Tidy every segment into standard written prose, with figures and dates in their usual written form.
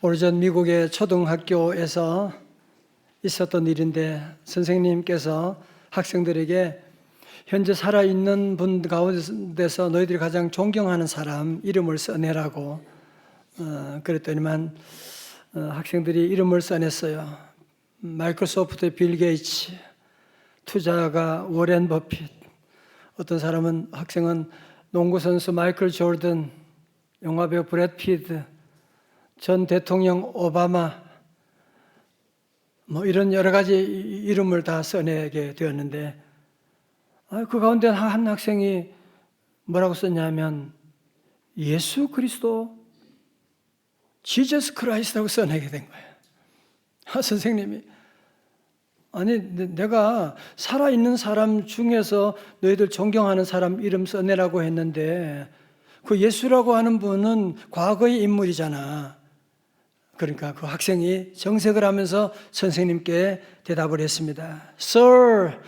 오래전 미국의 초등학교에서 있었던 일인데 선생님께서 학생들에게 현재 살아있는 분 가운데서 너희들이 가장 존경하는 사람 이름을 써내라고 그랬더니만 학생들이 이름을 써냈어요. 마이크로소프트의 빌 게이츠, 투자가 워렌 버핏, 어떤 사람은 학생은 농구선수 마이클 조던, 영화배우 브래드 피트, 전 대통령 오바마, 이런 여러 가지 이름을 다 써내게 되었는데 그 가운데 한 학생이 뭐라고 썼냐면 예수 그리스도, 지저스 크라이스트라고 써내게 된 거예요. 선생님이 아니 내가 살아있는 사람 중에서 너희들 존경하는 사람 이름 써내라고 했는데 그 예수라고 하는 분은 과거의 인물이잖아. 그러니까 그 학생이 정색을 하면서 선생님께 대답을 했습니다. Sir,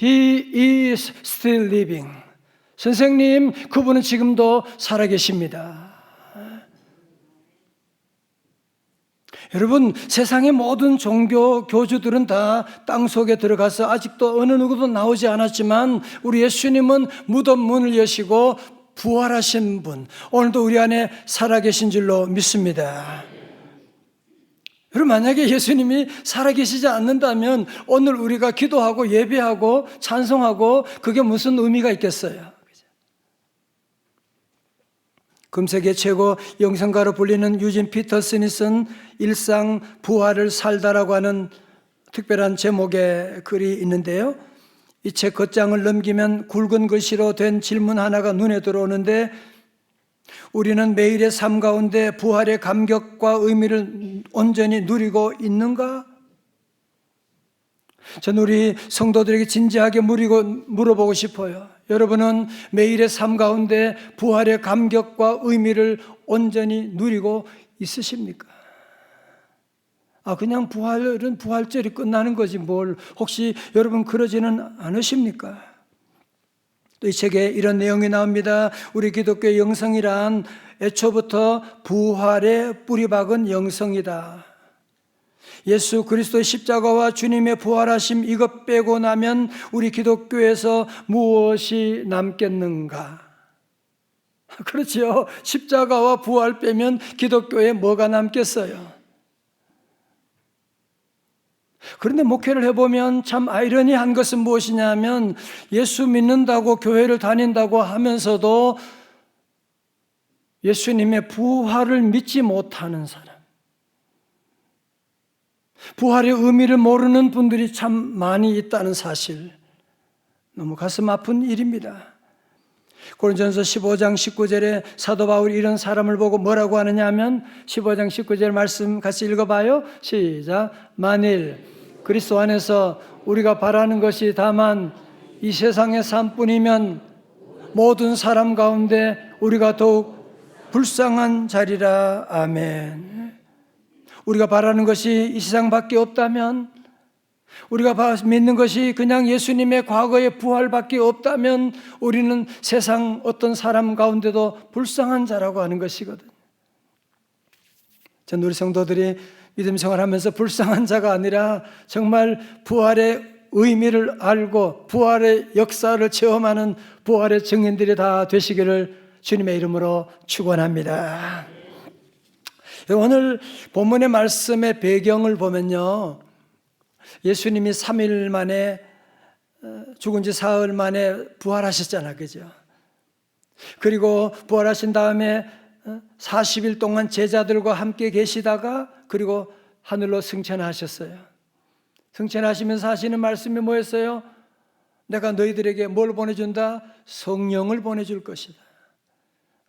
he is still living. 선생님, 그분은 지금도 살아계십니다. 여러분, 세상의 모든 종교 교주들은 다 땅속에 들어가서 아직도 어느 누구도 나오지 않았지만 우리 예수님은 무덤 문을 여시고 부활하신 분, 오늘도 우리 안에 살아계신 줄로 믿습니다. 여러분, 만약에 예수님이 살아계시지 않는다면 오늘 우리가 기도하고 예배하고 찬송하고 그게 무슨 의미가 있겠어요? 금세계 최고 영성가로 불리는 유진 피터슨이 쓴 일상 부활을 살다라고 하는 특별한 제목의 글이 있는데요. 이 책 겉장을 넘기면 굵은 글씨로 된 질문 하나가 눈에 들어오는데 우리는 매일의 삶 가운데 부활의 감격과 의미를 온전히 누리고 있는가? 저는 우리 성도들에게 진지하게 물어보고 싶어요. 여러분은 매일의 삶 가운데 부활의 감격과 의미를 온전히 누리고 있으십니까? 그냥 부활은 부활절이 끝나는 거지 뭘. 혹시 여러분 그러지는 않으십니까? 또 이 책에 이런 내용이 나옵니다. 우리 기독교의 영성이란 애초부터 부활의 뿌리박은 영성이다. 예수 그리스도의 십자가와 주님의 부활하심 이것 빼고 나면 우리 기독교에서 무엇이 남겠는가? 그렇지요. 십자가와 부활 빼면 기독교에 뭐가 남겠어요? 그런데 목회를 해보면 참 아이러니한 것은 무엇이냐면 예수 믿는다고 교회를 다닌다고 하면서도 예수님의 부활을 믿지 못하는 사람, 부활의 의미를 모르는 분들이 참 많이 있다는 사실, 너무 가슴 아픈 일입니다. 고린도전서 15장 19절에 사도 바울이 이런 사람을 보고 뭐라고 하느냐 하면 15장 19절 말씀 같이 읽어봐요. 시작. 만일 그리스도 안에서 우리가 바라는 것이 다만 이 세상의 삶뿐이면 모든 사람 가운데 우리가 더욱 불쌍한 자리라. 아멘. 우리가 바라는 것이 이 세상밖에 없다면, 우리가 믿는 것이 그냥 예수님의 과거의 부활밖에 없다면 우리는 세상 어떤 사람 가운데도 불쌍한 자라고 하는 것이거든요. 전 우리 성도들이 믿음 생활하면서 불쌍한 자가 아니라 정말 부활의 의미를 알고 부활의 역사를 체험하는 부활의 증인들이 다 되시기를 주님의 이름으로 축원합니다. 오늘 본문의 말씀의 배경을 보면요, 예수님이 3일 만에 죽은 지 사흘 만에 부활하셨잖아요. 그죠? 그리고 부활하신 다음에 40일 동안 제자들과 함께 계시다가 그리고 하늘로 승천하셨어요. 승천하시면서 하시는 말씀이 뭐였어요? 내가 너희들에게 뭘 보내준다? 성령을 보내줄 것이다.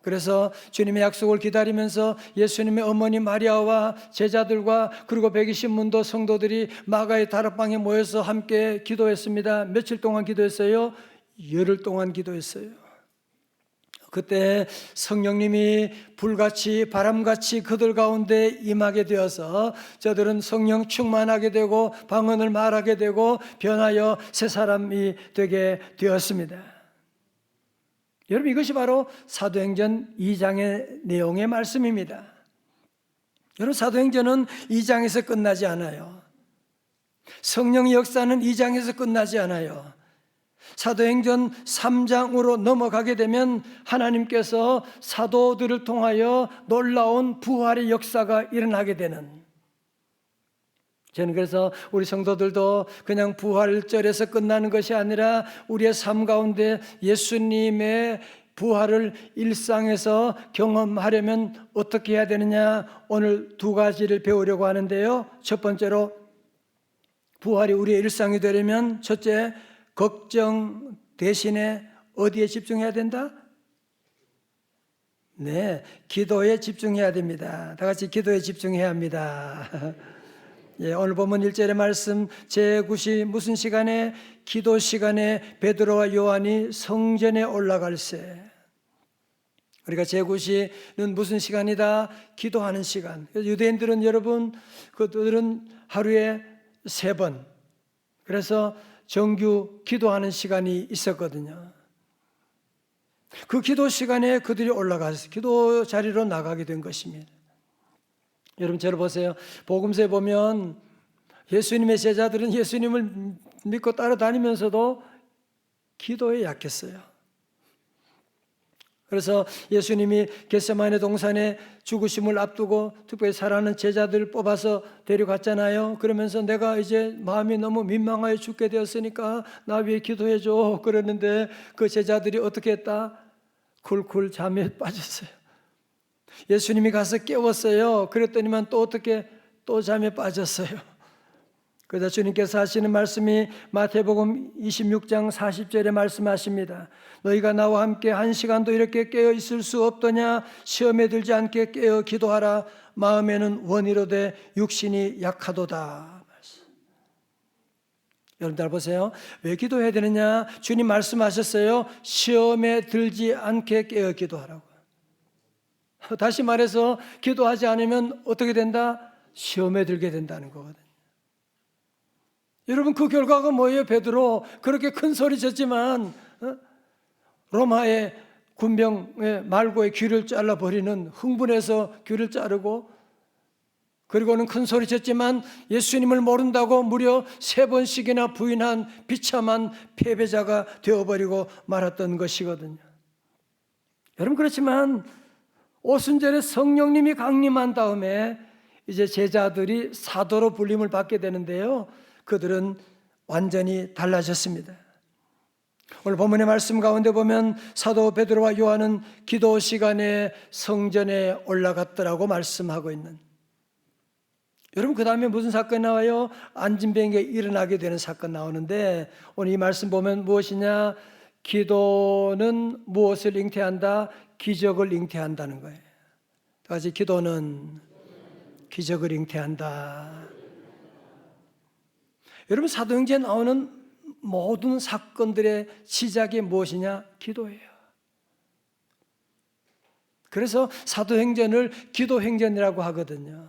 그래서 주님의 약속을 기다리면서 예수님의 어머니 마리아와 제자들과 그리고 120문도 성도들이 마가의 다락방에 모여서 함께 기도했습니다. 며칠 동안 기도했어요? 열흘 동안 기도했어요. 그때 성령님이 불같이 바람같이 그들 가운데 임하게 되어서 저들은 성령 충만하게 되고 방언을 말하게 되고 변하여 새 사람이 되게 되었습니다. 여러분, 이것이 바로 사도행전 2장의 내용의 말씀입니다. 여러분, 사도행전은 2장에서 끝나지 않아요. 성령의 역사는 2장에서 끝나지 않아요. 사도행전 3장으로 넘어가게 되면 하나님께서 사도들을 통하여 놀라운 부활의 역사가 일어나게 되는, 저는 그래서 우리 성도들도 그냥 부활절에서 끝나는 것이 아니라 우리의 삶 가운데 예수님의 부활을 일상에서 경험하려면 어떻게 해야 되느냐, 오늘 두 가지를 배우려고 하는데요. 첫 번째로, 부활이 우리의 일상이 되려면 첫째, 걱정 대신에 어디에 집중해야 된다? 네, 기도에 집중해야 됩니다. 다 같이 기도에 집중해야 합니다. 예, 오늘 본문 1절의 말씀, 제9시 무슨 시간에? 기도 시간에 베드로와 요한이 성전에 올라갈새. 우리가 제9시는 무슨 시간이다? 기도하는 시간. 유대인들은, 여러분, 그들은 하루에 3번, 그래서 정규 기도하는 시간이 있었거든요. 그 기도 시간에 그들이 올라가서 기도 자리로 나가게 된 것입니다. 여러분, 저를 보세요. 복음서에 보면 예수님의 제자들은 예수님을 믿고 따라다니면서도 기도에 약했어요. 그래서 예수님이 겟세마네 동산에 죽으심을 앞두고 특별히 사랑하는 제자들을 뽑아서 데려갔잖아요. 그러면서 내가 이제 마음이 너무 민망하여 죽게 되었으니까 나 위해 기도해 줘. 그러는데 그 제자들이 어떻게 했다? 쿨쿨 잠에 빠졌어요. 예수님이 가서 깨웠어요. 그랬더니만 또 어떻게 또 잠에 빠졌어요. 그래서 주님께서 하시는 말씀이 마태복음 26장 40절에 말씀하십니다. 너희가 나와 함께 1시간도 이렇게 깨어 있을 수 없더냐? 시험에 들지 않게 깨어 기도하라. 마음에는 원이로되 육신이 약하도다. 여러분 잘 보세요. 왜 기도해야 되느냐? 주님 말씀하셨어요. 시험에 들지 않게 깨어 기도하라고. 다시 말해서 기도하지 않으면 어떻게 된다? 시험에 들게 된다는 거거든요. 여러분, 그 결과가 뭐예요? 베드로 그렇게 큰 소리 쳤지만 로마의 군병의 말고의 귀를 잘라버리는, 흥분해서 귀를 자르고, 그리고는 큰 소리 쳤지만 예수님을 모른다고 무려 3번씩이나 부인한 비참한 패배자가 되어버리고 말았던 것이거든요. 여러분, 그렇지만 오순절에 성령님이 강림한 다음에 이제 제자들이 사도로 불림을 받게 되는데요, 그들은 완전히 달라졌습니다. 오늘 본문의 말씀 가운데 보면 사도 베드로와 요한은 기도 시간에 성전에 올라갔더라고 말씀하고 있는, 여러분, 그 다음에 무슨 사건이 나와요? 안진뱅이가 일어나게 되는 사건 나오는데, 오늘 이 말씀 보면 무엇이냐? 기도는 무엇을 잉태한다? 기적을 잉태한다는 거예요. 다시, 기도는 기적을 잉태한다. 여러분, 사도행전에 나오는 모든 사건들의 시작이 무엇이냐? 기도예요. 그래서 사도행전을 기도행전이라고 하거든요.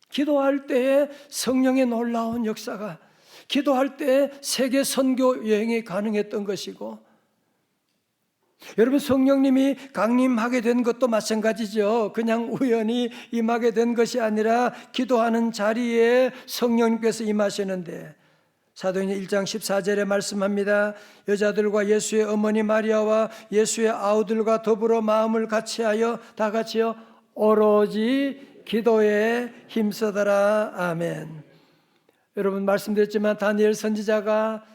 기도할 때에 성령의 놀라운 역사가, 기도할 때에 세계 선교 여행이 가능했던 것이고, 여러분, 성령님이 강림하게 된 것도 마찬가지죠. 그냥 우연히 임하게 된 것이 아니라 기도하는 자리에 성령님께서 임하시는데, 사도행전 1장 14절에 말씀합니다. 여자들과 예수의 어머니 마리아와 예수의 아우들과 더불어 마음을 같이하여, 다 같이요, 오로지 기도에 힘쓰더라. 아멘. 여러분, 말씀드렸지만 다니엘 선지자가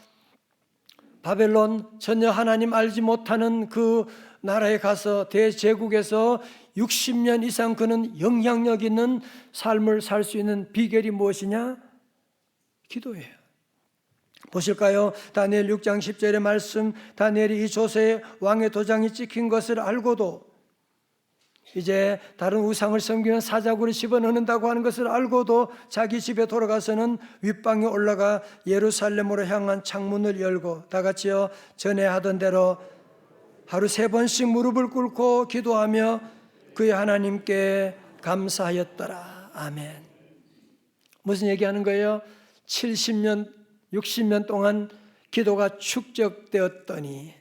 바벨론, 전혀 하나님 알지 못하는 그 나라에 가서, 대제국에서 60년 이상 그는 영향력 있는 삶을 살 수 있는 비결이 무엇이냐? 기도예요. 보실까요? 다니엘 6장 10절의 말씀, 다니엘이 이 조서에 왕의 도장이 찍힌 것을 알고도, 이제 다른 우상을 섬기는 사자굴에 집어넣는다고 하는 것을 알고도 자기 집에 돌아가서는 윗방에 올라가 예루살렘으로 향한 창문을 열고, 다 같이요, 전에 하던 대로 하루 3번씩 무릎을 꿇고 기도하며 그의 하나님께 감사하였더라. 아멘. 무슨 얘기하는 거예요? 70년, 60년 동안 기도가 축적되었더니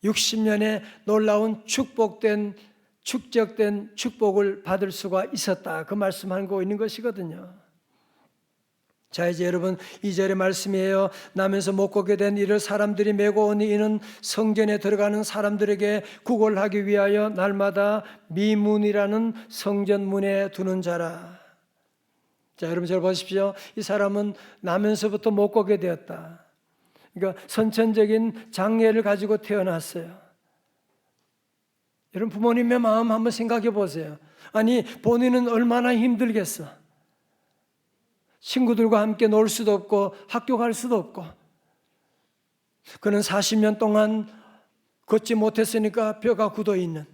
60년의 놀라운 축복된 축적된 축복을 받을 수가 있었다. 그 말씀하고 있는 것이거든요. 자, 이제 여러분 2절의 말씀이에요. 나면서 못 걷게 된 이를 사람들이 메고 오니 이는 성전에 들어가는 사람들에게 구걸하기 위하여 날마다 미문이라는 성전문에 두는 자라. 자, 여러분 잘 보십시오. 이 사람은 나면서부터 못 걷게 되었다. 그러니까 선천적인 장애를 가지고 태어났어요. 여러분 부모님의 마음 한번 생각해 보세요. 아니 본인은 얼마나 힘들겠어. 친구들과 함께 놀 수도 없고 학교 갈 수도 없고, 그는 40년 동안 걷지 못했으니까 뼈가 굳어 있는,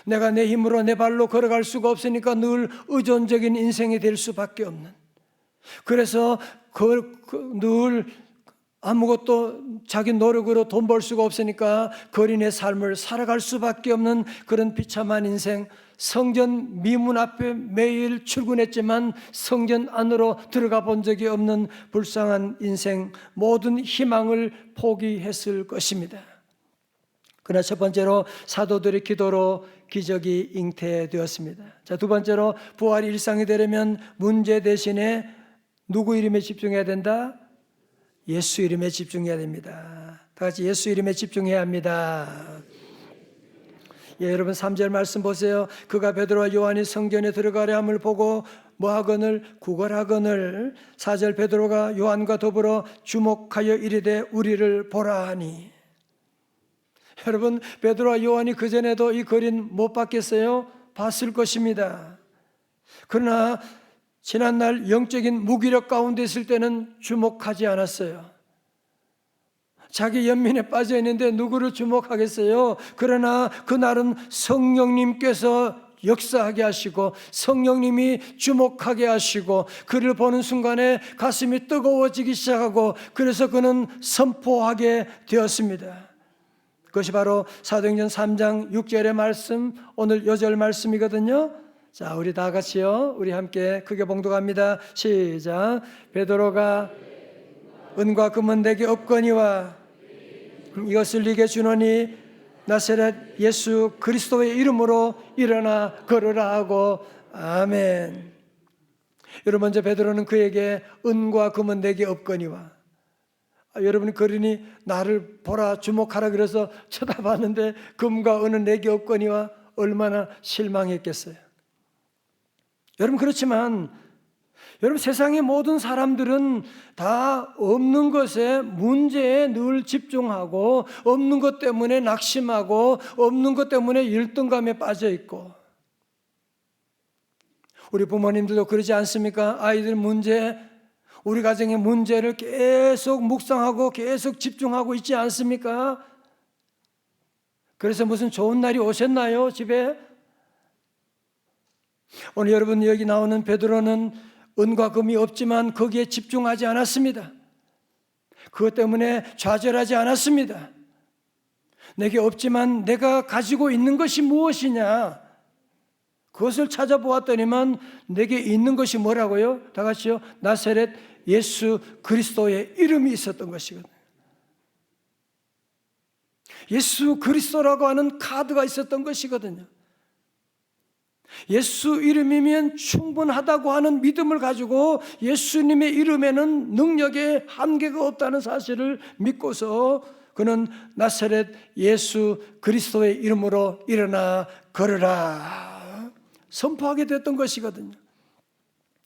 내가 내 힘으로 내 발로 걸어갈 수가 없으니까 늘 의존적인 인생이 될 수밖에 없는, 그래서 늘 아무것도 자기 노력으로 돈 벌 수가 없으니까 거린의 삶을 살아갈 수밖에 없는 그런 비참한 인생, 성전 미문 앞에 매일 출근했지만 성전 안으로 들어가 본 적이 없는 불쌍한 인생, 모든 희망을 포기했을 것입니다. 그러나 첫 번째로 사도들의 기도로 기적이 잉태되었습니다. 자, 두 번째로 부활이 일상이 되려면 문제 대신에 누구 이름에 집중해야 된다? 예수 이름에 집중해야 됩니다. 다 같이 예수 이름에 집중해야 합니다. 예, 여러분 3절 말씀 보세요. 그가 베드로와 요한이 성전에 들어가려 함을 보고 뭐하거늘 구걸하거늘. 4절 베드로가 요한과 더불어 주목하여 이르되 우리를 보라 하니. 여러분 베드로와 요한이 그전에도 이 거린 못 봤겠어요? 봤을 것입니다. 그러나 지난날 영적인 무기력 가운데 있을 때는 주목하지 않았어요. 자기 연민에 빠져 있는데 누구를 주목하겠어요? 그러나 그날은 성령님께서 역사하게 하시고 성령님이 주목하게 하시고 그를 보는 순간에 가슴이 뜨거워지기 시작하고, 그래서 그는 선포하게 되었습니다. 그것이 바로 사도행전 3장 6절의 말씀, 오늘 요절 말씀이거든요. 자, 우리 다 같이요. 우리 함께 크게 봉독합니다. 시작. 베드로가 은과 금은 내게 없거니와 이것을 네게 주노니 나사렛 예수 그리스도의 이름으로 일어나 걸으라 하고. 아멘. 여러분 먼저 베드로는 그에게 은과 금은 내게 없거니와, 여러분 거린이 나를 보라 주목하라 그래서 쳐다봤는데 금과 은은 내게 없거니와 얼마나 실망했겠어요. 여러분 그렇지만 여러분 세상의 모든 사람들은 다 없는 것에 문제에 늘 집중하고 없는 것 때문에 낙심하고 없는 것 때문에 열등감에 빠져 있고, 우리 부모님들도 그러지 않습니까? 아이들 문제, 우리 가정의 문제를 계속 묵상하고 계속 집중하고 있지 않습니까? 그래서 무슨 좋은 날이 오셨나요? 집에? 오늘 여러분 여기 나오는 베드로는 은과 금이 없지만 거기에 집중하지 않았습니다. 그것 때문에 좌절하지 않았습니다. 내게 없지만 내가 가지고 있는 것이 무엇이냐, 그것을 찾아보았더니만 내게 있는 것이 뭐라고요? 다 같이요. 나사렛 예수 그리스도의 이름이 있었던 것이거든요. 예수 그리스도라고 하는 카드가 있었던 것이거든요. 예수 이름이면 충분하다고 하는 믿음을 가지고 예수님의 이름에는 능력의 한계가 없다는 사실을 믿고서 그는 나사렛 예수 그리스도의 이름으로 일어나 걸으라 선포하게 됐던 것이거든요.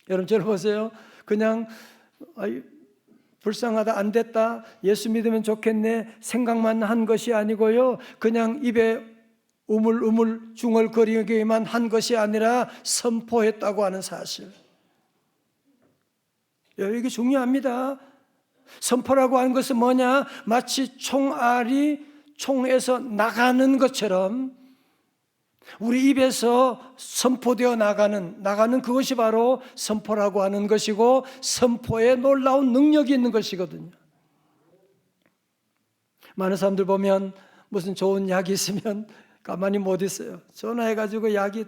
여러분 저를 보세요. 그냥 불쌍하다, 안 됐다, 예수 믿으면 좋겠네 생각만 한 것이 아니고요, 그냥 입에 우물우물 중얼거리기만 한 것이 아니라 선포했다고 하는 사실, 이게 중요합니다. 선포라고 하는 것은 뭐냐? 마치 총알이 총에서 나가는 것처럼 우리 입에서 선포되어 나가는 그것이 바로 선포라고 하는 것이고, 선포에 놀라운 능력이 있는 것이거든요. 많은 사람들 보면 무슨 좋은 약이 있으면 가만히 못 있어요. 전화해가지고 약이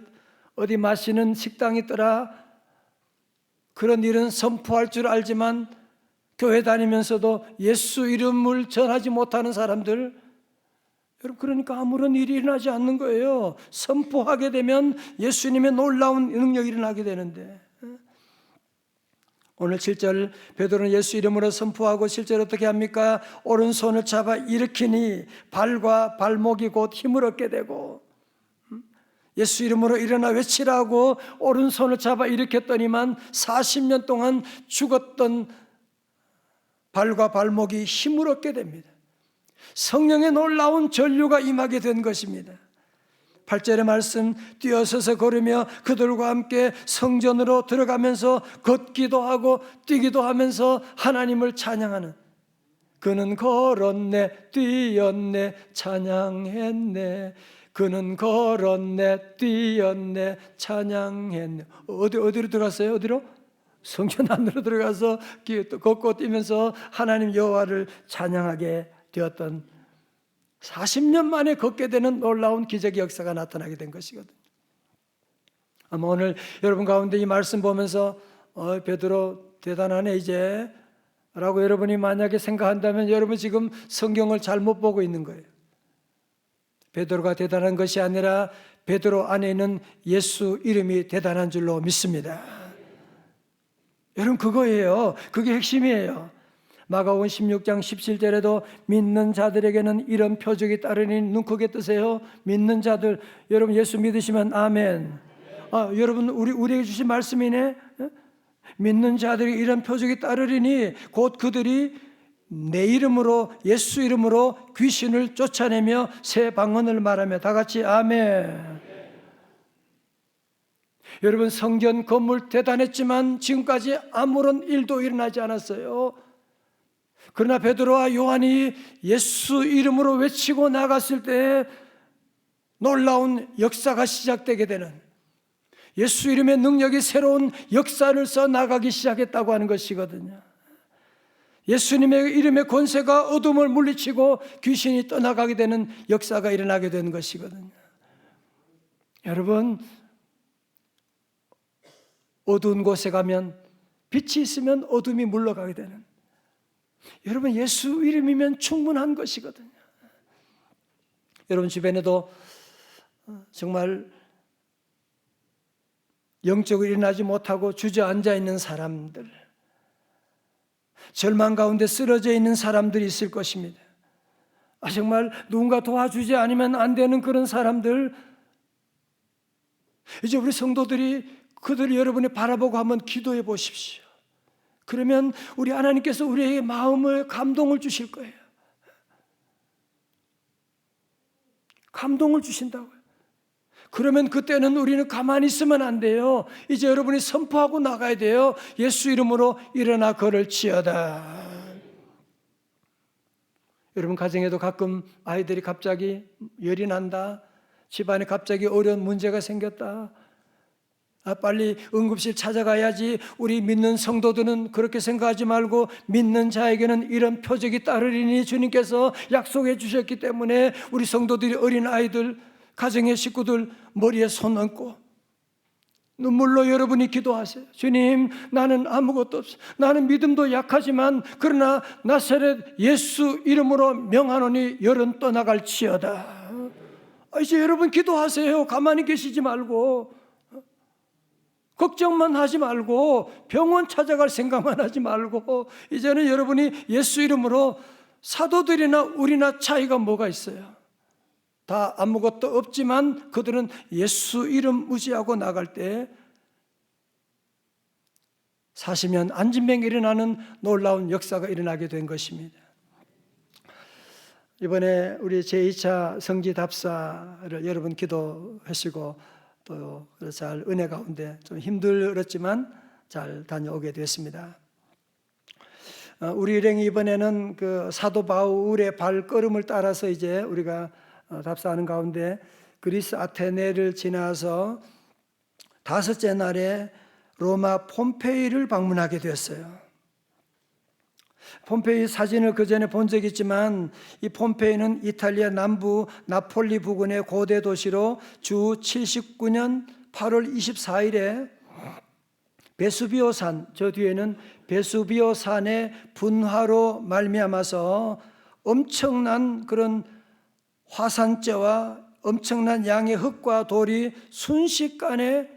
어디 마시는 식당이 있더라, 그런 일은 선포할 줄 알지만 교회 다니면서도 예수 이름을 전하지 못하는 사람들, 여러분, 그러니까 아무런 일이 일어나지 않는 거예요. 선포하게 되면 예수님의 놀라운 능력이 일어나게 되는데, 오늘 7절 베드로는 예수 이름으로 선포하고 실제로 어떻게 합니까? 오른손을 잡아 일으키니 발과 발목이 곧 힘을 얻게 되고, 예수 이름으로 일어나 외치라고 오른손을 잡아 일으켰더니만 40년 동안 죽었던 발과 발목이 힘을 얻게 됩니다. 성령의 놀라운 전류가 임하게 된 것입니다. 8절의 말씀, 뛰어서서 걸으며 그들과 함께 성전으로 들어가면서 걷기도 하고 뛰기도 하면서 하나님을 찬양하는, 그는 걸었네 뛰었네 찬양했네, 그는 걸었네 뛰었네 찬양했네. 어디로 들어갔어요? 어디로? 성전 안으로 들어가서 걷고 뛰면서 하나님 여호와를 찬양하게 되었던, 40년 만에 걷게 되는 놀라운 기적의 역사가 나타나게 된 것이거든요. 아마 오늘 여러분 가운데 이 말씀 보면서 베드로 대단하네 이제 라고 여러분이 만약에 생각한다면 여러분 지금 성경을 잘못 보고 있는 거예요. 베드로가 대단한 것이 아니라 베드로 안에 있는 예수 이름이 대단한 줄로 믿습니다. 여러분, 그거예요. 그게 핵심이에요. 마가복음 16장 17절에도 믿는 자들에게는 이런 표적이 따르니 눈 크게 뜨세요. 믿는 자들, 여러분 예수 믿으시면 아멘. 여러분 우리에게 주신 말씀이네. 믿는 자들이 이런 표적이 따르리니 곧 그들이 내 이름으로, 예수 이름으로 귀신을 쫓아내며 새 방언을 말하며, 다 같이 아멘. 여러분, 성전 건물 대단했지만 지금까지 아무런 일도 일어나지 않았어요. 그러나 베드로와 요한이 예수 이름으로 외치고 나갔을 때 놀라운 역사가 시작되게 되는, 예수 이름의 능력이 새로운 역사를 써 나가기 시작했다고 하는 것이거든요. 예수님의 이름의 권세가 어둠을 물리치고 귀신이 떠나가게 되는 역사가 일어나게 되는 것이거든요. 여러분, 어두운 곳에 가면 빛이 있으면 어둠이 물러가게 되는, 여러분 예수 이름이면 충분한 것이거든요. 여러분 주변에도 정말 영적으로 일어나지 못하고 주저앉아 있는 사람들, 절망 가운데 쓰러져 있는 사람들이 있을 것입니다. 정말 누군가 도와주지 않으면 안 되는 그런 사람들, 이제 우리 성도들이 그들을 여러분이 바라보고 한번 기도해 보십시오. 그러면 우리 하나님께서 우리에게 마음을 감동을 주실 거예요. 감동을 주신다고요. 그러면 그때는 우리는 가만히 있으면 안 돼요. 이제 여러분이 선포하고 나가야 돼요. 예수 이름으로 일어나 걸을지어다. 여러분 가정에도 가끔 아이들이 갑자기 열이 난다, 집안에 갑자기 어려운 문제가 생겼다, 빨리 응급실 찾아가야지. 우리 믿는 성도들은 그렇게 생각하지 말고 믿는 자에게는 이런 표적이 따르리니 주님께서 약속해 주셨기 때문에 우리 성도들이, 어린 아이들, 가정의 식구들 머리에 손 얹고 눈물로 여러분이 기도하세요. 주님, 나는 아무것도 없어. 나는 믿음도 약하지만 그러나 나사렛 예수 이름으로 명하노니 열은 떠나갈지어다. 이제 여러분 기도하세요. 가만히 계시지 말고, 걱정만 하지 말고, 병원 찾아갈 생각만 하지 말고, 이제는 여러분이 예수 이름으로, 사도들이나 우리나 차이가 뭐가 있어요? 다 아무것도 없지만 그들은 예수 이름 무시하고 나갈 때 40년 안진병이 일어나는 놀라운 역사가 일어나게 된 것입니다. 이번에 우리 제2차 성지 답사를 여러분 기도하시고 또 잘 은혜 가운데 좀 힘들었지만 잘 다녀오게 됐습니다. 우리 일행이 이번에는 그 사도 바울의 발걸음을 따라서 이제 우리가 답사하는 가운데 그리스 아테네를 지나서 다섯째 날에 로마 폼페이를 방문하게 되었어요. 폼페이 사진을 그 전에 본 적이 있지만 이 폼페이는 이탈리아 남부 나폴리 부근의 고대 도시로 주 79년 8월 24일에 베수비오산, 저 뒤에는 베수비오산의 분화로 말미암아서 엄청난 그런 화산재와 엄청난 양의 흙과 돌이 순식간에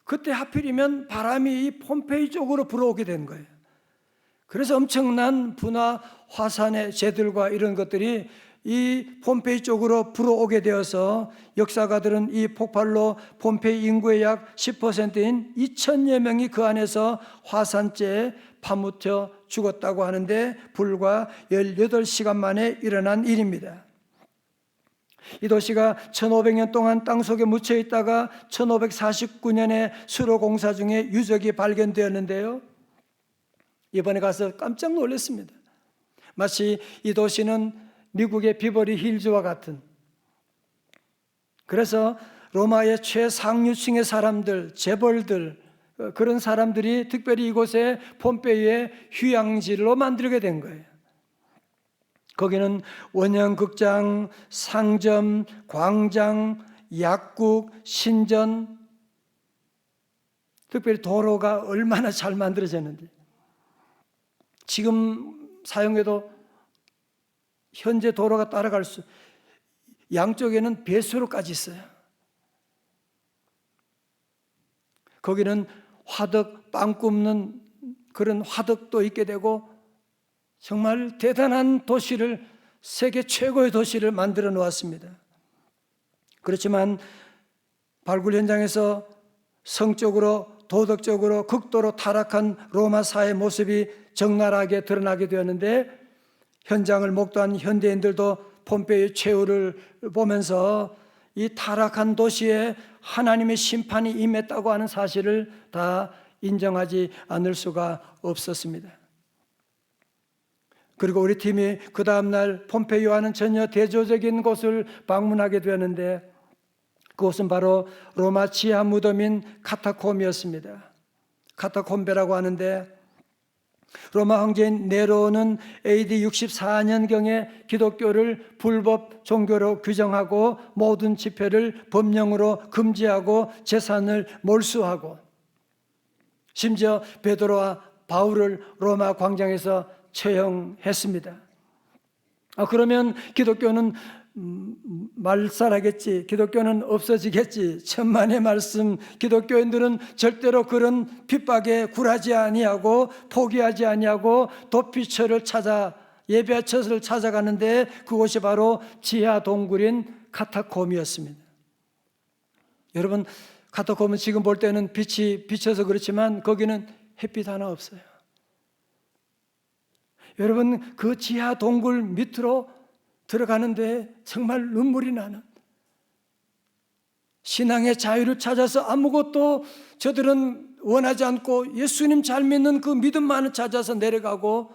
그때 하필이면 바람이 이 폼페이 쪽으로 불어오게 된 거예요. 그래서 엄청난 분화 화산의 재들과 이런 것들이 이 폼페이 쪽으로 불어오게 되어서 역사가들은 이 폭발로 폼페이 인구의 약 10%인 2천여 명이 그 안에서 화산재에 파묻혀 죽었다고 하는데 불과 18시간 만에 일어난 일입니다. 이 도시가 1500년 동안 땅속에 묻혀 있다가 1549년에 수로 공사 중에 유적이 발견되었는데요. 이번에 가서 깜짝 놀랐습니다. 마치 이 도시는 미국의 비버리 힐즈와 같은, 그래서 로마의 최상류층의 사람들, 재벌들, 그런 사람들이 특별히 이곳에 폼페이의 휴양지로 만들게 된 거예요. 거기는 원형극장, 상점, 광장, 약국, 신전, 특별히 도로가 얼마나 잘 만들어졌는지, 지금 사용해도 현재 도로가 따라갈 수, 양쪽에는 배수로까지 있어요. 거기는 화덕, 빵 굽는 그런 화덕도 있게 되고 정말 대단한 도시를, 세계 최고의 도시를 만들어 놓았습니다. 그렇지만 발굴 현장에서 성적으로, 도덕적으로 극도로 타락한 로마 사회 모습이 적나라하게 드러나게 되었는데, 현장을 목도한 현대인들도 폼페이의 최후를 보면서 이 타락한 도시에 하나님의 심판이 임했다고 하는 사실을 다 인정하지 않을 수가 없었습니다. 그리고 우리 팀이 그 다음날 폼페이와는 전혀 대조적인 곳을 방문하게 되었는데, 그곳은 바로 로마 지하 무덤인 카타콤이었습니다. 카타콤베라고 하는데, 로마 황제인 네로는 AD 64년경에 기독교를 불법 종교로 규정하고 모든 집회를 법령으로 금지하고 재산을 몰수하고, 심지어 베드로와 바울을 로마 광장에서 처형했습니다. 그러면 기독교는 말살하겠지, 기독교는 없어지겠지, 천만의 말씀. 기독교인들은 절대로 그런 핍박에 굴하지 아니하고 포기하지 아니하고 도피처를 찾아, 예배처를 찾아가는데 그곳이 바로 지하 동굴인 카타콤이었습니다. 여러분, 카타콤은 지금 볼 때는 빛이 비쳐서 그렇지만 거기는 햇빛 하나 없어요. 여러분, 그 지하 동굴 밑으로 들어가는데 정말 눈물이 나는, 신앙의 자유를 찾아서 아무것도 저들은 원하지 않고 예수님 잘 믿는 그 믿음만을 찾아서 내려가고,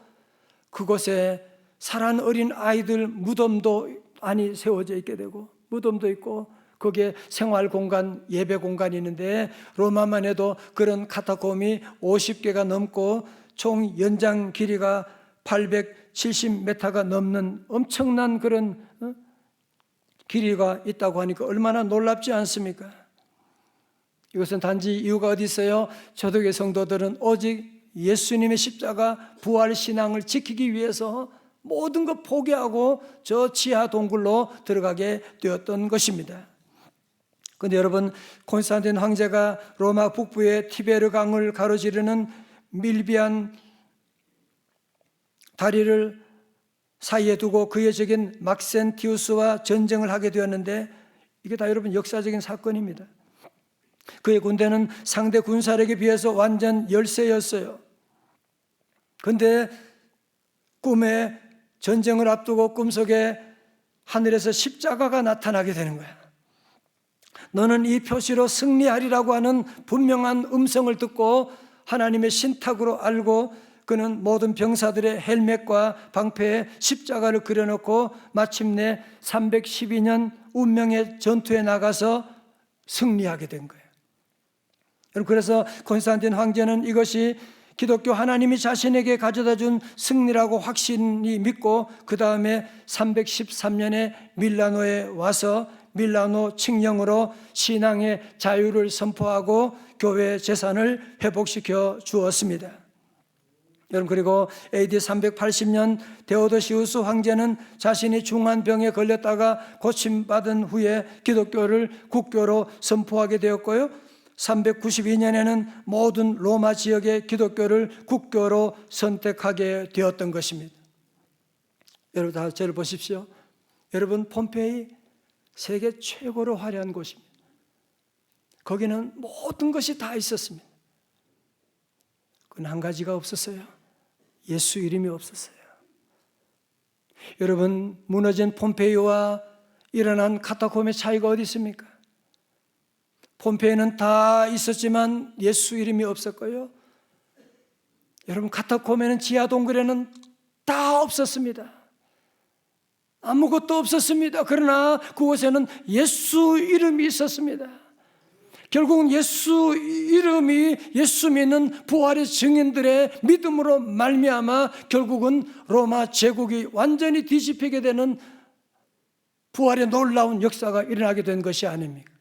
그곳에 살아난 어린 아이들 무덤도 안이 세워져 있게 되고, 무덤도 있고, 거기에 생활 공간, 예배 공간이 있는데, 로마만 해도 그런 카타콤이 50개가 넘고 총 연장 길이가 870m가 넘는 엄청난 그런 길이가 있다고 하니까 얼마나 놀랍지 않습니까? 이것은 단지 이유가 어디 있어요? 초대교회 성도들은 오직 예수님의 십자가 부활 신앙을 지키기 위해서 모든 것 포기하고 저 지하 동굴로 들어가게 되었던 것입니다. 그런데 여러분, 콘스탄틴 황제가 로마 북부의 티베르 강을 가로지르는 밀비안 다리를 사이에 두고 그의 적인 막센티우스와 전쟁을 하게 되었는데, 이게 다 여러분 역사적인 사건입니다. 그의 군대는 상대 군사력에 비해서 완전 열세였어요. 그런데 꿈에, 전쟁을 앞두고 꿈속에 하늘에서 십자가가 나타나게 되는 거야. 너는 이 표시로 승리하리라고 하는 분명한 음성을 듣고 하나님의 신탁으로 알고, 그는 모든 병사들의 헬멧과 방패에 십자가를 그려놓고 마침내 312년 운명의 전투에 나가서 승리하게 된 거예요. 그래서 콘스탄틴 황제는 이것이 기독교 하나님이 자신에게 가져다 준 승리라고 확신이 믿고, 그 다음에 313년에 밀라노에 와서 밀라노 칙령으로 신앙의 자유를 선포하고 교회 재산을 회복시켜 주었습니다. 여러분, 그리고 AD 380년 데오도시우스 황제는 자신이 중한 병에 걸렸다가 고침받은 후에 기독교를 국교로 선포하게 되었고요, 392년에는 모든 로마 지역의 기독교를 국교로 선택하게 되었던 것입니다. 여러분, 다 저를 보십시오. 여러분, 폼페이 세계 최고로 화려한 곳입니다. 거기는 모든 것이 다 있었습니다. 그건 한 가지가 없었어요. 예수 이름이 없었어요. 여러분, 무너진 폼페이와 일어난 카타콤의 차이가 어디 있습니까? 폼페이는 다 있었지만 예수 이름이 없었고요, 여러분, 카타콤에는 지하 동굴에는 다 없었습니다. 아무것도 없었습니다. 그러나 그곳에는 예수 이름이 있었습니다. 결국은 예수 이름이, 예수 믿는 부활의 증인들의 믿음으로 말미암아 결국은 로마 제국이 완전히 뒤집히게 되는 부활의 놀라운 역사가 일어나게 된 것이 아닙니까?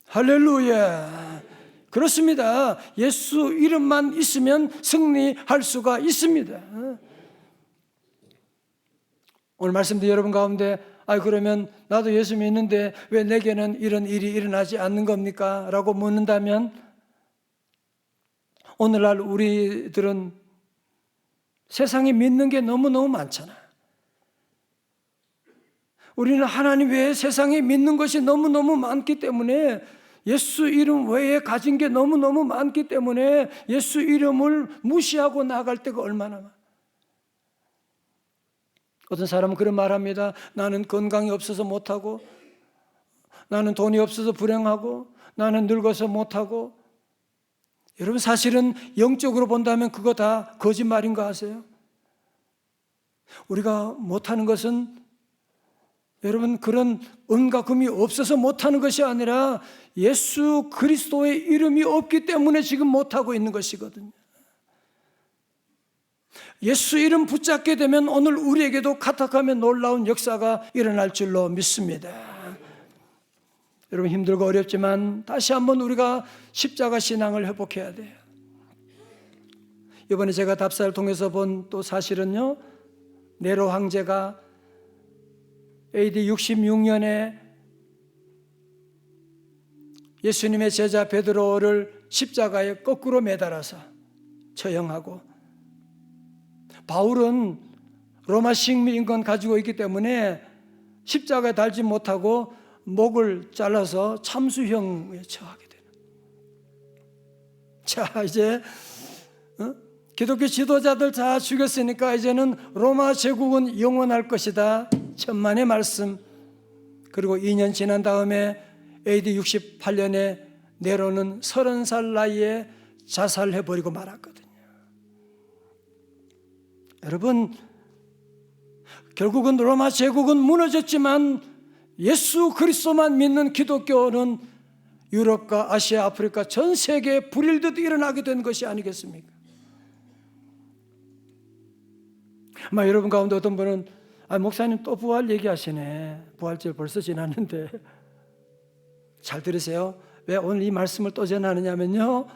할렐루야. 그렇습니다. 예수 이름만 있으면 승리할 수가 있습니다. 오늘 말씀도 여러분 가운데, 그러면 나도 예수 믿는데 왜 내게는 이런 일이 일어나지 않는 겁니까? 라고 묻는다면, 오늘날 우리들은 세상에 믿는 게 너무너무 많잖아. 우리는 하나님 외에 세상에 믿는 것이 너무너무 많기 때문에, 예수 이름 외에 가진 게 너무너무 많기 때문에 예수 이름을 무시하고 나갈 때가 얼마나 많아. 어떤 사람은 그런 말합니다. 나는 건강이 없어서 못하고, 나는 돈이 없어서 불행하고, 나는 늙어서 못하고. 여러분, 사실은 영적으로 본다면 그거 다 거짓말인 거 아세요? 우리가 못하는 것은, 여러분, 그런 은과 금이 없어서 못하는 것이 아니라 예수 그리스도의 이름이 없기 때문에 지금 못하고 있는 것이거든요. 예수 이름 붙잡게 되면 오늘 우리에게도 카타콤의 놀라운 역사가 일어날 줄로 믿습니다. 여러분, 힘들고 어렵지만 다시 한번 우리가 십자가 신앙을 회복해야 돼요. 이번에 제가 답사를 통해서 본 또 사실은요, 네로 황제가 AD 66년에 예수님의 제자 베드로를 십자가에 거꾸로 매달아서 처형하고, 바울은 로마 식민권 가지고 있기 때문에 십자가에 달지 못하고 목을 잘라서 참수형에 처하게 되는. 자, 이제 기독교 지도자들 다 죽였으니까 이제는 로마 제국은 영원할 것이다. 천만의 말씀. 그리고 2년 지난 다음에 AD 68년에 네로는 30살 나이에 자살해버리고 말았거든요. 여러분, 결국은 로마 제국은 무너졌지만 예수 그리스도만 믿는 기독교는 유럽과 아시아, 아프리카 전 세계에 불일듯 일어나게 된 것이 아니겠습니까? 아마 여러분 가운데 어떤 분은, 목사님 또 부활 얘기하시네. 부활절 벌써 지났는데. 잘 들으세요. 왜 오늘 이 말씀을 또 전하느냐면요,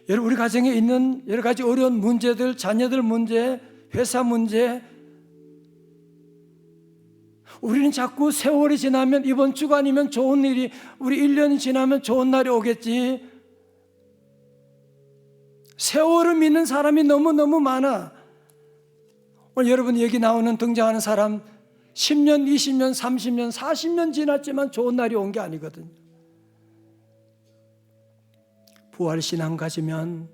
여러분, 우리 가정에 있는 여러 가지 어려운 문제들, 자녀들 문제, 회사 문제, 우리는 자꾸 세월이 지나면 이번 주가 아니면 좋은 일이, 우리 1년이 지나면 좋은 날이 오겠지. 세월을 믿는 사람이 너무너무 많아. 오늘 여러분 여기 나오는 등장하는 사람 10년, 20년, 30년, 40년 지났지만 좋은 날이 온 게 아니거든요. 부활신앙 가지면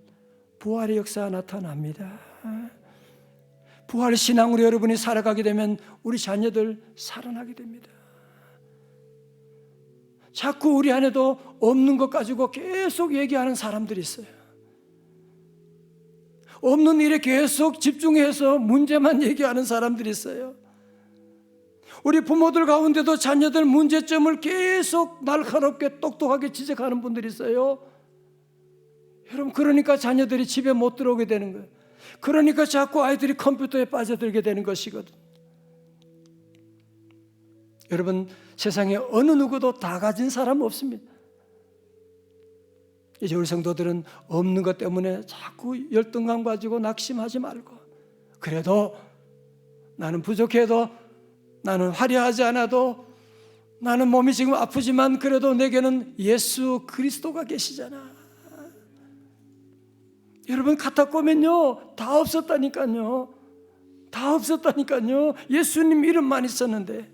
부활의 역사가 나타납니다. 부활신앙으로 여러분이 살아가게 되면 우리 자녀들 살아나게 됩니다. 자꾸 우리 안에도 없는 것 가지고 계속 얘기하는 사람들이 있어요. 없는 일에 계속 집중해서 문제만 얘기하는 사람들이 있어요. 우리 부모들 가운데도 자녀들 문제점을 계속 날카롭게 똑똑하게 지적하는 분들이 있어요. 여러분, 그러니까 자녀들이 집에 못 들어오게 되는 거예요. 그러니까 자꾸 아이들이 컴퓨터에 빠져들게 되는 것이거든. 여러분, 세상에 어느 누구도 다 가진 사람 없습니다. 이제 우리 성도들은 없는 것 때문에 자꾸 열등감 가지고 낙심하지 말고, 그래도 나는 부족해도, 나는 화려하지 않아도, 나는 몸이 지금 아프지만 그래도 내게는 예수 그리스도가 계시잖아. 여러분, 갔다 오면요 다 없었다니까요. 다 없었다니까요. 예수님 이름만 있었는데.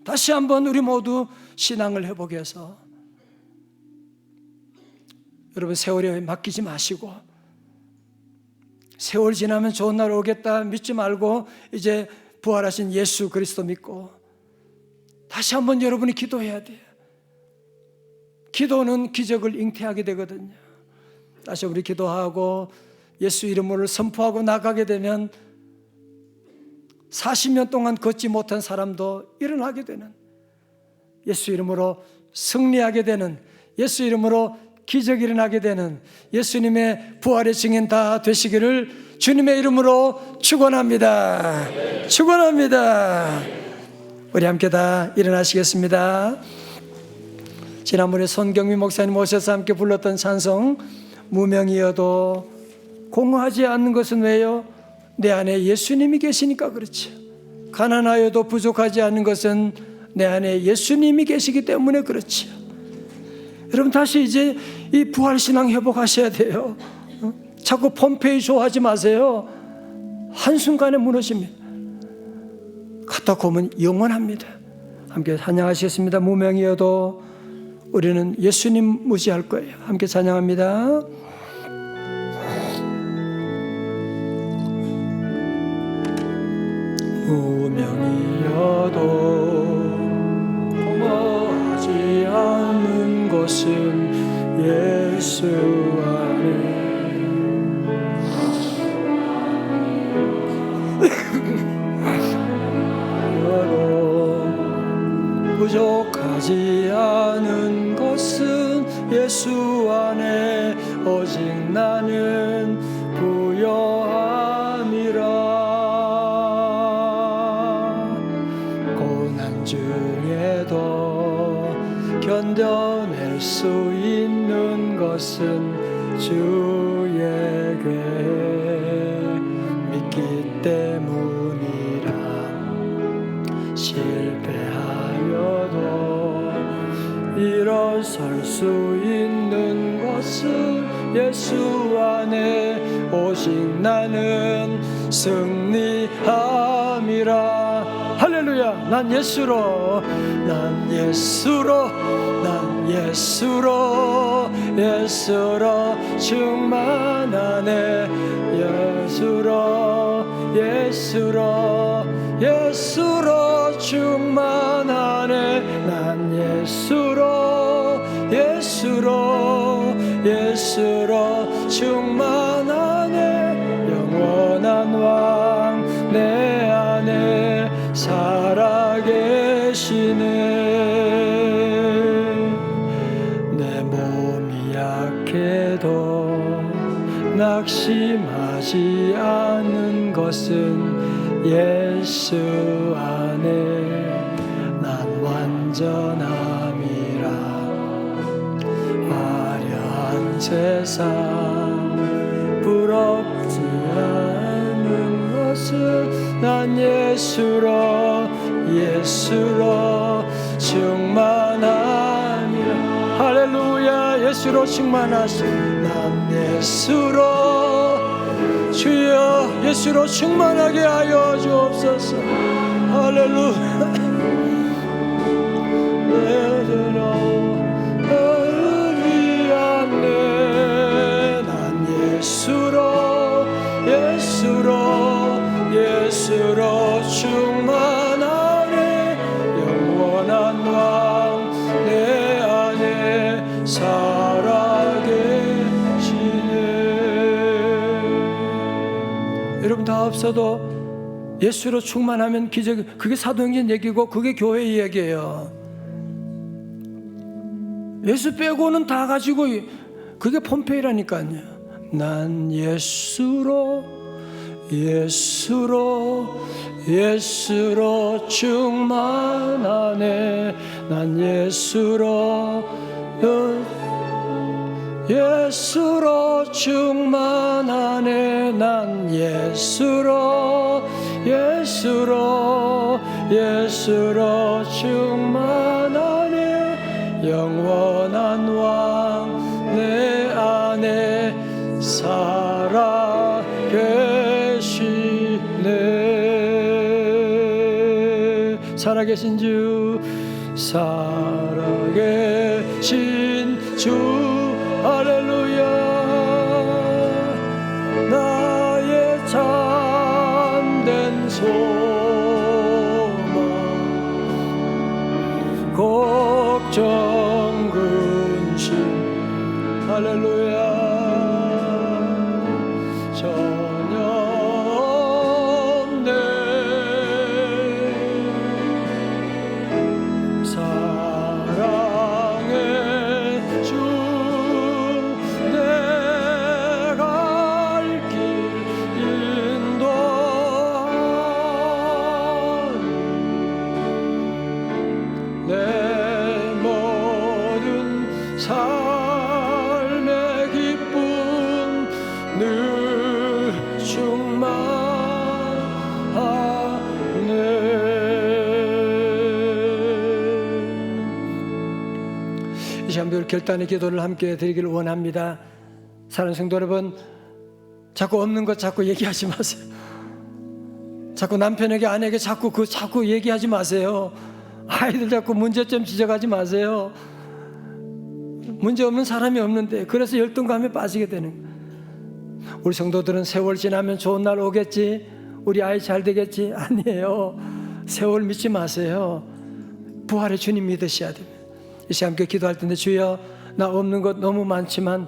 다시 한번 우리 모두 신앙을 회복해서 여러분, 세월에 맡기지 마시고, 세월 지나면 좋은 날 오겠다 믿지 말고 이제 부활하신 예수 그리스도 믿고 다시 한번 여러분이 기도해야 돼요. 기도는 기적을 잉태하게 되거든요. 다시 우리 기도하고 예수 이름으로 선포하고 나가게 되면 40년 동안 걷지 못한 사람도 일어나게 되는, 예수 이름으로 승리하게 되는, 예수 이름으로 기적이 일어나게 되는 예수님의 부활의 증인 다 되시기를 주님의 이름으로 축원합니다. 축원합니다. 우리 함께 다 일어나시겠습니다. 지난번에 손경미 목사님 오셔서 함께 불렀던 찬송, 무명이어도 공허하지 않는 것은 왜요? 내 안에 예수님이 계시니까 그렇죠. 가난하여도 부족하지 않는 것은 내 안에 예수님이 계시기 때문에 그렇죠. 여러분, 다시 이제 이 부활신앙 회복하셔야 돼요. 자꾸 폼페이 좋아하지 마세요. 한순간에 무너집니다. 갔다 오면 영원합니다. 함께 찬양하시겠습니다. 무명이어도 우리는 예수님 무시할 거예요. 함께 찬양합니다. 무명이어도 공허하지 않는 것은 예수 안에 부족하지 않은 것은 예수 안에 오직 나는 부요함이라. 고난 중에도 견뎌낼 수 있는 것은 주의 궤 믿기 때문이라. 실패하여도 일어설 수 있는 것은 예수 안에 오직 나는 승리함이라. 할렐루야. 난 예수로, 난 예수로, 난 예수로, 예수로 충만하네. 예수로, 예수로, 예수로 충만하네. 난 예수로, 예수로, 예수로 충만하네. 영원한 왕 내 안에 살아계시네. 내 몸이 약해도 낙심하지 않는 것은 예수 안에 난 완전함이라. 화려한 세상 부럽지 않은 것은 난 예수로, 예수로 충만함이라. 할렐루야. 예수로 충만하신 난 예수로, 주여 예수로 충만하게 하여 주옵소서. 할렐루야. 우리 안에 난 예수로, 예수로, 예수로 충만하네. 영원한 왕 내 안에 살아계시네. 여러분, 다 없어도 예수로 충만하면 기적이, 그게 사도행전 얘기고 그게 교회 얘기예요. 예수 빼고는 다 가지고, 그게 폼페이라니까요. 난 예수로, 예수로, 예수로 충만하네. 난 예수로, 예수로 충만하네. 난 예수로 충만하네. 영원한 왕 내 안에 살아 계시네. 살아계신 주, 살아계신 주, 할렐루야. 나의 참된 소망, 걱정 근심, 할렐루야. 전혀 없네. 사랑의 주, 내 갈 길 인도하니 내 모든 삶의 기쁨 늘 충만하네. 이 시간도 결단의 기도를 함께 드리기를 원합니다. 사랑하는 성도 여러분, 자꾸 없는 것 자꾸 얘기하지 마세요. 자꾸 남편에게 아내에게 자꾸 얘기하지 마세요. 아이들 자꾸 문제점 지적하지 마세요. 문제 없는 사람이 없는데, 그래서 열등감에 빠지게 되는 거예요. 우리 성도들은 세월 지나면 좋은 날 오겠지, 우리 아이 잘 되겠지. 아니에요. 세월 믿지 마세요. 부활의 주님 믿으셔야 됩니다. 이 시간 함께 기도할 텐데, 주여, 나 없는 것 너무 많지만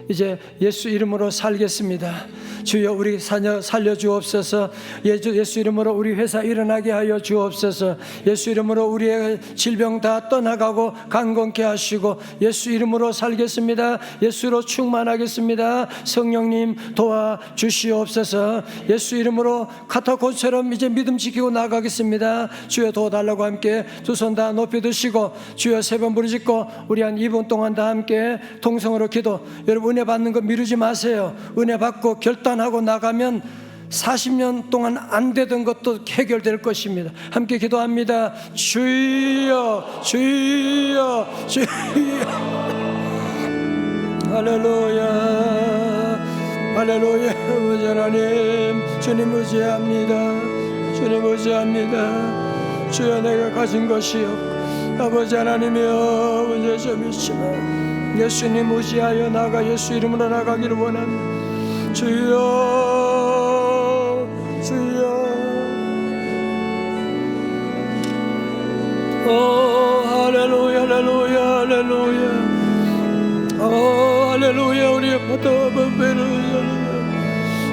이제 예수 이름으로 살겠습니다. 주여, 우리 자녀 살려주옵소서. 예수 이름으로 우리 회사 일어나게 하여 주옵소서. 예수 이름으로 우리의 질병 다 떠나가고 강건케 하시고, 예수 이름으로 살겠습니다. 예수로 충만하겠습니다. 성령님 도와주시옵소서. 예수 이름으로 카타콤처럼 이제 믿음 지키고 나가겠습니다. 주여 도와달라고 함께 두 손 다 높이 드시고, 주여 세 번 부르짖고 우리 한 2분 동안 다 함께 통성으로 기도. 여러분, 은혜 받는 거 미루지 마세요. 은혜 받고 결단하고 나가면 40년 동안 안 되던 것도 해결될 것입니다. 함께 기도합니다. 주여, 주여, 주여. 할렐루야, 할렐루야. 아버지 하나님, 주님 의지합니다. 주님 의지합니다. 주여, 내가 가진 것이 없고 아버지 하나님이여, 문제점이 있지만 예수님 의지하여 나가 예수 이름으로 나가기를 원합니다. 주여, 주여. 할렐루야, 할렐루야, 할렐루야. 할렐루야. 우리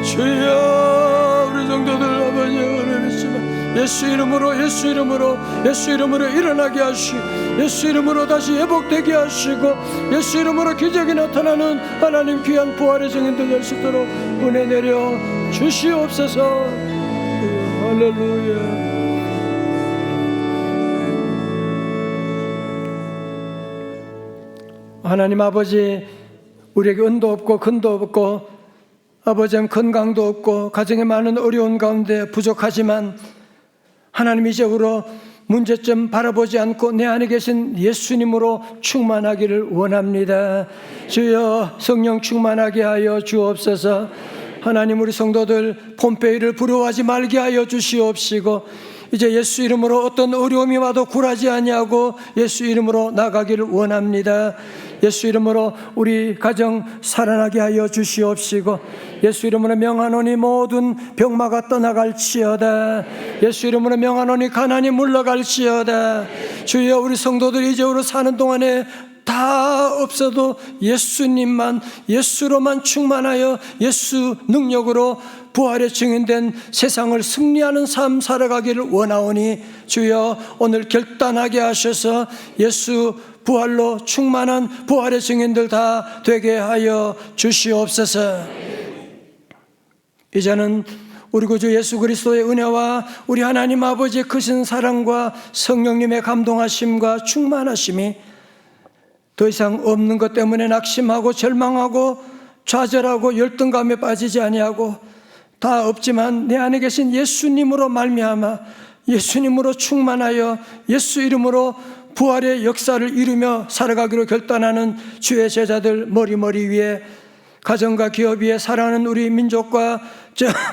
주여, 우리 성도들 아버지 은혜 믿지만 예수 이름으로 일어나게 하시고, 예수 이름으로 다시 회복되게 하시고, 예수 이름으로 기적이 나타나는 하나님 귀한 부활의 증인들 될 수 있도록 은혜 내려 주시옵소서. 할렐루야. 하나님 아버지, 우리에게 은도 없고 근도 없고 아버지 건강도 없고 가정에 많은 어려운 가운데 부족하지만, 하나님 이제후로 문제점 바라보지 않고 내 안에 계신 예수님으로 충만하기를 원합니다. 주여, 성령 충만하게 하여 주옵소서. 하나님, 우리 성도들 폼페이를 부러워하지 말게 하여 주시옵시고, 이제 예수 이름으로 어떤 어려움이 와도 굴하지 아니하고 예수 이름으로 나가기를 원합니다. 예수 이름으로 우리 가정 살아나게 하여 주시옵시고, 예수 이름으로 명하노니 모든 병마가 떠나갈지어다. 예수 이름으로 명하노니 가난이 물러갈지어다. 주여, 우리 성도들 이제후로 사는 동안에 다 없어도 예수님만, 예수로만 충만하여 예수 능력으로 부활의 증인된 세상을 승리하는 삶 살아가기를 원하오니, 주여 오늘 결단하게 하셔서 예수 부활로 충만한 부활의 증인들 다 되게 하여 주시옵소서. 이제는 우리 구주 예수 그리스도의 은혜와 우리 하나님 아버지의 크신 사랑과 성령님의 감동하심과 충만하심이 더 이상 없는 것 때문에 낙심하고 절망하고 좌절하고 열등감에 빠지지 아니하고 다 없지만 내 안에 계신 예수님으로 말미암아 예수님으로 충만하여 예수 이름으로 부활의 역사를 이루며 살아가기로 결단하는 주의 제자들 머리 위에 가정과 기업 위에 사랑하는 우리 민족과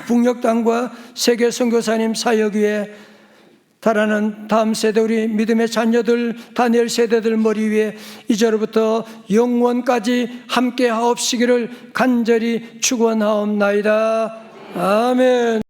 북녘 땅과 세계 선교사님 사역 위에 달아난 다음 세대 우리 믿음의 자녀들 다니엘 세대들 머리 위에 이제로부터 영원까지 함께 하옵시기를 간절히 축원하옵나이다. 아멘.